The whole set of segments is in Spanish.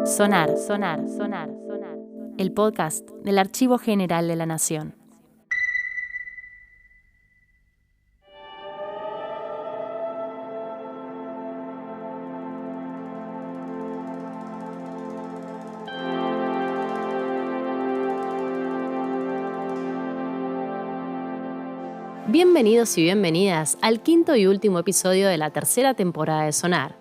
Sonar, sonar, sonar, sonar. El podcast del Archivo General de la Nación. Bienvenidos y bienvenidas al quinto y último episodio de la tercera temporada de Sonar.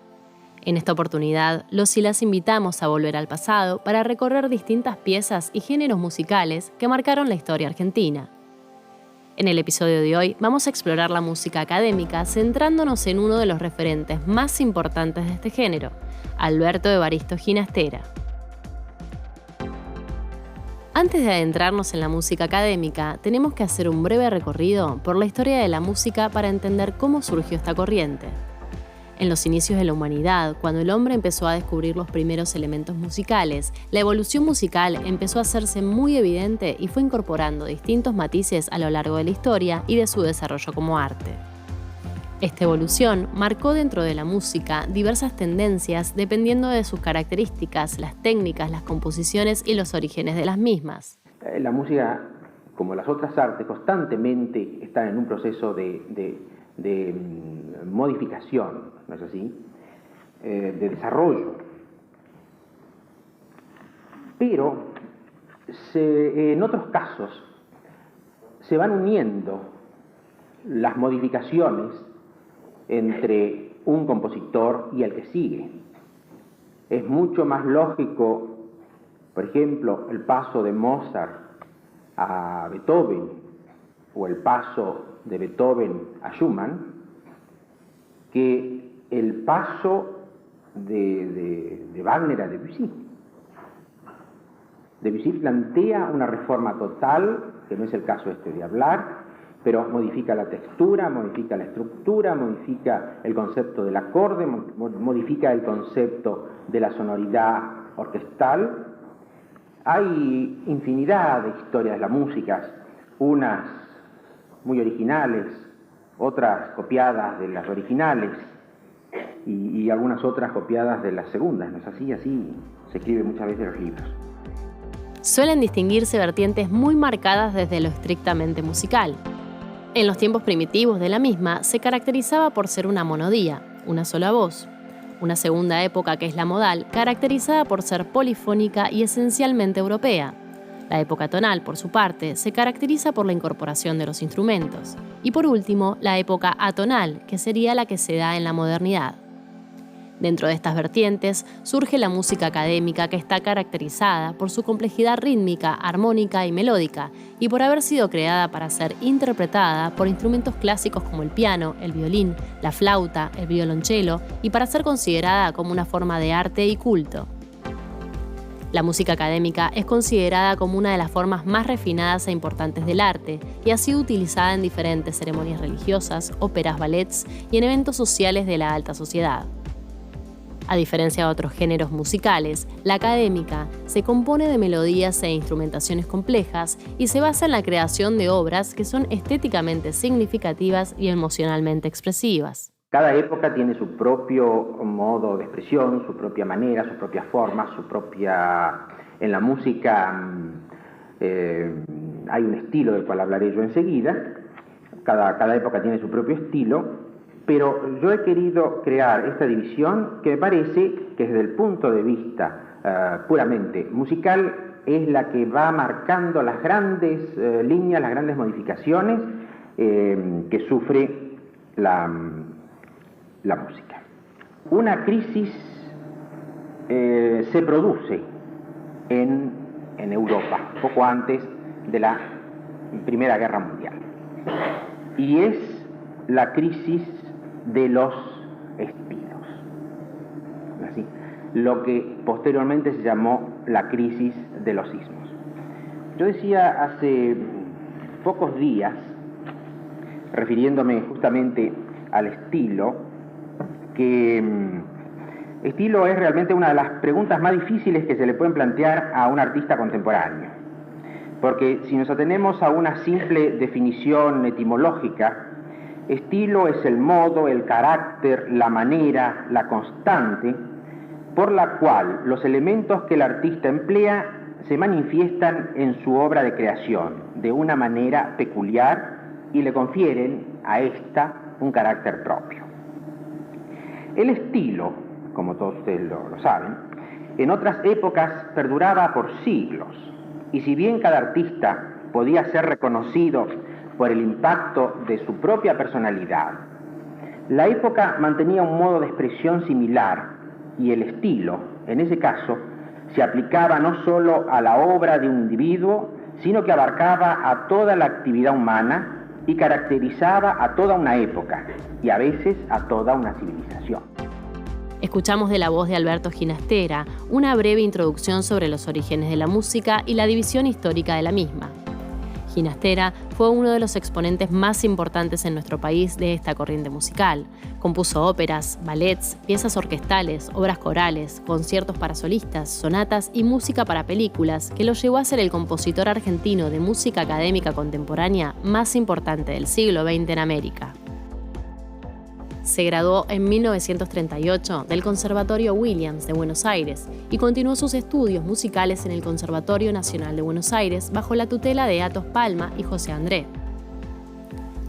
En esta oportunidad, los y las invitamos a volver al pasado para recorrer distintas piezas y géneros musicales que marcaron la historia argentina. En el episodio de hoy vamos a explorar la música académica centrándonos en uno de los referentes más importantes de este género, Alberto Evaristo Ginastera. Antes de adentrarnos en la música académica, tenemos que hacer un breve recorrido por la historia de la música para entender cómo surgió esta corriente. En los inicios de la humanidad, cuando el hombre empezó a descubrir los primeros elementos musicales, la evolución musical empezó a hacerse muy evidente y fue incorporando distintos matices a lo largo de la historia y de su desarrollo como arte. Esta evolución marcó dentro de la música diversas tendencias dependiendo de sus características, las técnicas, las composiciones y los orígenes de las mismas. La música, como las otras artes, constantemente está en un proceso de modificación, ¿no es así?, de desarrollo. Pero en otros casos se van uniendo las modificaciones entre un compositor y el que sigue. Es mucho más lógico, por ejemplo, el paso de Mozart a Beethoven o el paso de Beethoven a Schumann que el paso de Wagner a Debussy. Debussy plantea una reforma total, que no es el caso de hablar, pero modifica la textura, modifica la estructura, modifica el concepto del acorde, modifica el concepto de la sonoridad orquestal. Hay infinidad de historias de la música, unas muy originales, otras copiadas de las originales y algunas otras copiadas de las segundas, ¿no es así? Así se escriben muchas veces los libros. Suelen distinguirse vertientes muy marcadas desde lo estrictamente musical. En los tiempos primitivos de la misma se caracterizaba por ser una monodía, una sola voz. Una segunda época, que es la modal, caracterizada por ser polifónica y esencialmente europea. La época tonal, por su parte, se caracteriza por la incorporación de los instrumentos. Y por último, la época atonal, que sería la que se da en la modernidad. Dentro de estas vertientes surge la música académica, que está caracterizada por su complejidad rítmica, armónica y melódica, y por haber sido creada para ser interpretada por instrumentos clásicos como el piano, el violín, la flauta, el violonchelo, y para ser considerada como una forma de arte y culto. La música académica es considerada como una de las formas más refinadas e importantes del arte y ha sido utilizada en diferentes ceremonias religiosas, óperas, ballets y en eventos sociales de la alta sociedad. A diferencia de otros géneros musicales, la académica se compone de melodías e instrumentaciones complejas y se basa en la creación de obras que son estéticamente significativas y emocionalmente expresivas. Cada época tiene su propio modo de expresión, su propia manera, su propia forma, su propia... En la música hay un estilo del cual hablaré yo enseguida. Cada época tiene su propio estilo. Pero yo he querido crear esta división que me parece que desde el punto de vista puramente musical es la que va marcando las grandes líneas, las grandes modificaciones que sufre la música. Una crisis se produce en Europa, poco antes de la Primera Guerra Mundial, y es la crisis de los estilos, así, lo que posteriormente se llamó la crisis de los ismos. Yo decía hace pocos días, refiriéndome justamente al estilo, que estilo es realmente una de las preguntas más difíciles que se le pueden plantear a un artista contemporáneo, porque si nos atenemos a una simple definición etimológica, Estilo es el modo, el carácter, la manera, la constante, por la cual los elementos que el artista emplea se manifiestan en su obra de creación de una manera peculiar y le confieren a ésta un carácter propio. El estilo, como todos ustedes lo saben, en otras épocas perduraba por siglos, y si bien cada artista podía ser reconocido por el impacto de su propia personalidad, la época mantenía un modo de expresión similar, y el estilo, en ese caso, se aplicaba no solo a la obra de un individuo, sino que abarcaba a toda la actividad humana y caracterizaba a toda una época, y a veces a toda una civilización. Escuchamos de la voz de Alberto Ginastera una breve introducción sobre los orígenes de la música y la división histórica de la misma. Ginastera fue uno de los exponentes más importantes en nuestro país de esta corriente musical. Compuso óperas, ballets, piezas orquestales, obras corales, conciertos para solistas, sonatas y música para películas, que lo llevó a ser el compositor argentino de música académica contemporánea más importante del siglo XX en América. Se graduó en 1938 del Conservatorio Williams de Buenos Aires y continuó sus estudios musicales en el Conservatorio Nacional de Buenos Aires bajo la tutela de Atos Palma y José André.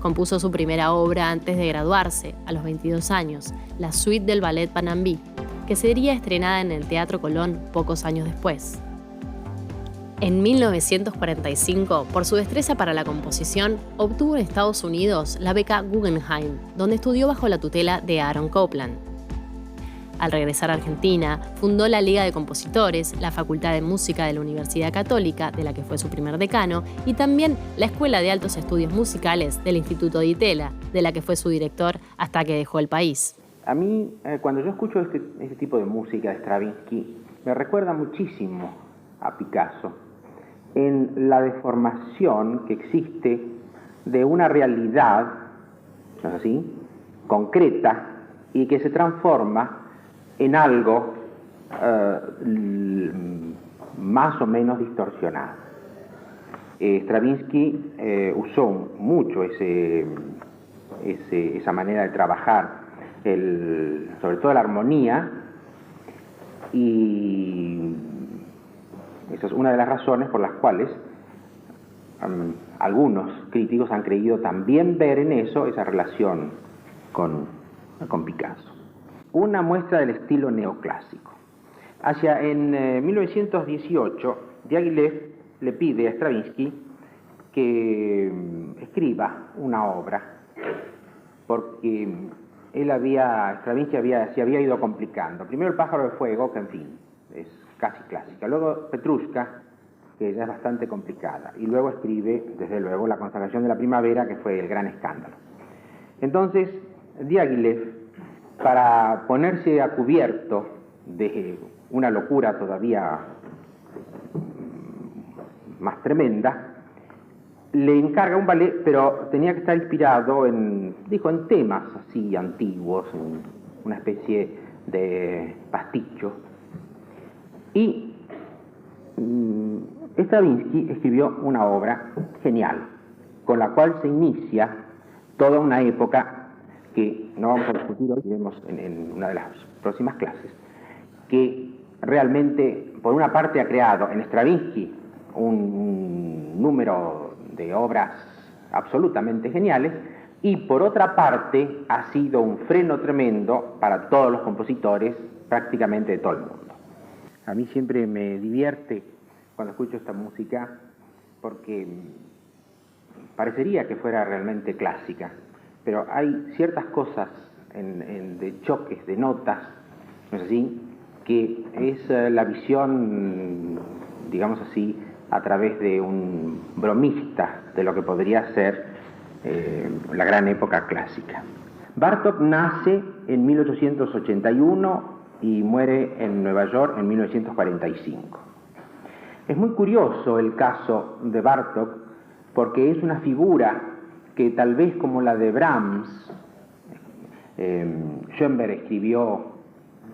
Compuso su primera obra antes de graduarse, a los 22 años, la suite del Ballet Panambí, que sería estrenada en el Teatro Colón pocos años después. En 1945, por su destreza para la composición, obtuvo en Estados Unidos la beca Guggenheim, donde estudió bajo la tutela de Aaron Copland. Al regresar a Argentina, fundó la Liga de Compositores, la Facultad de Música de la Universidad Católica, de la que fue su primer decano, y también la Escuela de Altos Estudios Musicales del Instituto Di Tella, de la que fue su director hasta que dejó el país. A mí, cuando yo escucho este tipo de música de Stravinsky, me recuerda muchísimo a Picasso, en la deformación que existe de una realidad, ¿no es así?, concreta, y que se transforma en algo más o menos distorsionado. Stravinsky usó mucho esa manera de trabajar, sobre todo la armonía, y esa es una de las razones por las cuales algunos críticos han creído también ver en eso esa relación con Picasso. Una muestra del estilo neoclásico. En 1918, Diaghilev le pide a Stravinsky que escriba una obra, porque Stravinsky se había ido complicando. Primero El pájaro de fuego, que en fin, es casi clásica. Luego Petrushka, que ya es bastante complicada. Y luego escribe, desde luego, La consagración de la primavera, que fue el gran escándalo. Entonces, Diaghilev, para ponerse a cubierto de una locura todavía más tremenda, le encarga un ballet, pero tenía que estar inspirado en temas así antiguos, en una especie de pasticho. Y Stravinsky escribió una obra genial, con la cual se inicia toda una época que no vamos a discutir hoy, diremos en una de las próximas clases, que realmente, por una parte, ha creado en Stravinsky un número de obras absolutamente geniales, y por otra parte ha sido un freno tremendo para todos los compositores, prácticamente de todo el mundo. A mí siempre me divierte cuando escucho esta música, porque parecería que fuera realmente clásica, pero hay ciertas cosas de choques, de notas, ¿no es así?, que es la visión, digamos así, a través de un bromista de lo que podría ser la gran época clásica. Bartók nace en 1881 y muere en Nueva York en 1945. Es muy curioso el caso de Bartók, porque es una figura que, tal vez como la de Brahms, Schoenberg escribió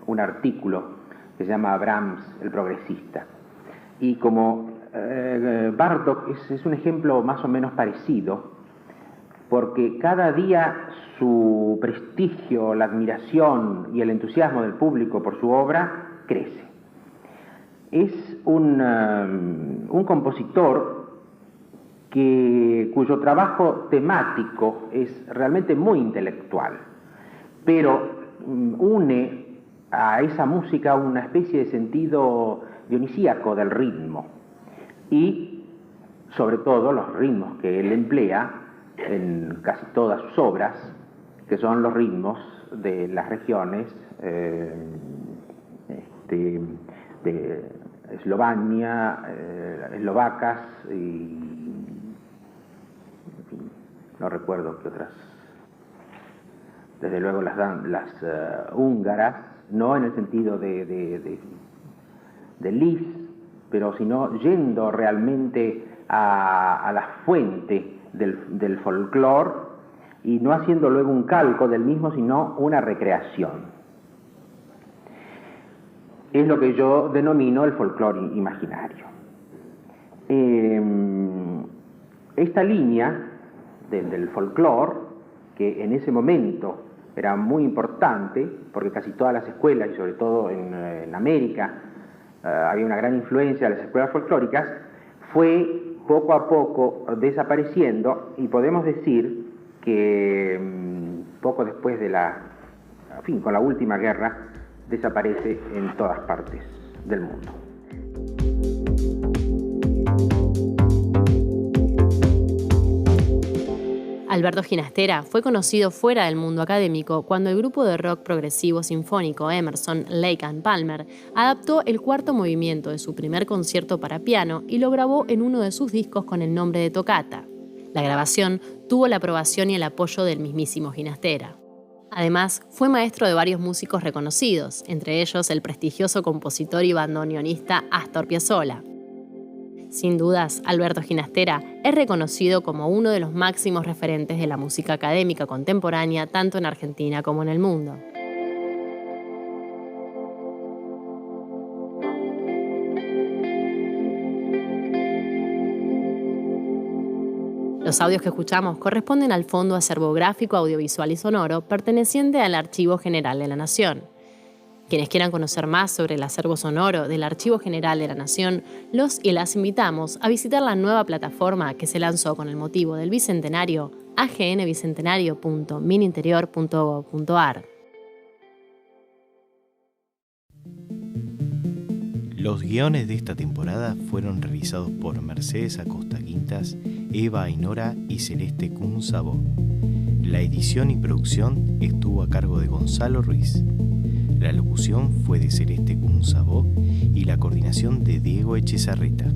un artículo que se llama Brahms el progresista, y como Bartók es un ejemplo más o menos parecido, porque cada día su prestigio, la admiración y el entusiasmo del público por su obra crece. Es un compositor cuyo trabajo temático es realmente muy intelectual, pero une a esa música una especie de sentido dionisíaco del ritmo, y sobre todo los ritmos que él emplea en casi todas sus obras, que son los ritmos de las regiones de Eslovenia, eslovacas y, en fin, no recuerdo qué otras, desde luego las húngaras, no en el sentido de Liszt, pero sino yendo realmente a la fuente del folclore y no haciendo luego un calco del mismo, sino una recreación. Es lo que yo denomino el folclore imaginario. Esta línea del folclore, que en ese momento era muy importante, porque casi todas las escuelas, y sobre todo en América, había una gran influencia de las escuelas folclóricas, fue poco a poco desapareciendo, y podemos decir que poco después con la última guerra, desaparece en todas partes del mundo. Alberto Ginastera fue conocido fuera del mundo académico cuando el grupo de rock progresivo sinfónico Emerson, Lake and Palmer adaptó el cuarto movimiento de su primer concierto para piano y lo grabó en uno de sus discos con el nombre de Toccata. La grabación tuvo la aprobación y el apoyo del mismísimo Ginastera. Además, fue maestro de varios músicos reconocidos, entre ellos el prestigioso compositor y bandoneonista Astor Piazzolla. Sin dudas, Alberto Ginastera es reconocido como uno de los máximos referentes de la música académica contemporánea tanto en Argentina como en el mundo. Los audios que escuchamos corresponden al Fondo Acervográfico Audiovisual y Sonoro perteneciente al Archivo General de la Nación. Quienes quieran conocer más sobre el acervo sonoro del Archivo General de la Nación, los y las invitamos a visitar la nueva plataforma que se lanzó con el motivo del Bicentenario, agnbicentenario.mininterior.gov.ar. Los guiones de esta temporada fueron realizados por Mercedes Acosta Quintas, Eva Ainora y Celeste Kunzabó. La edición y producción estuvo a cargo de Gonzalo Ruiz. La locución fue de Celeste Kunzabó y la coordinación de Diego Echezarreta.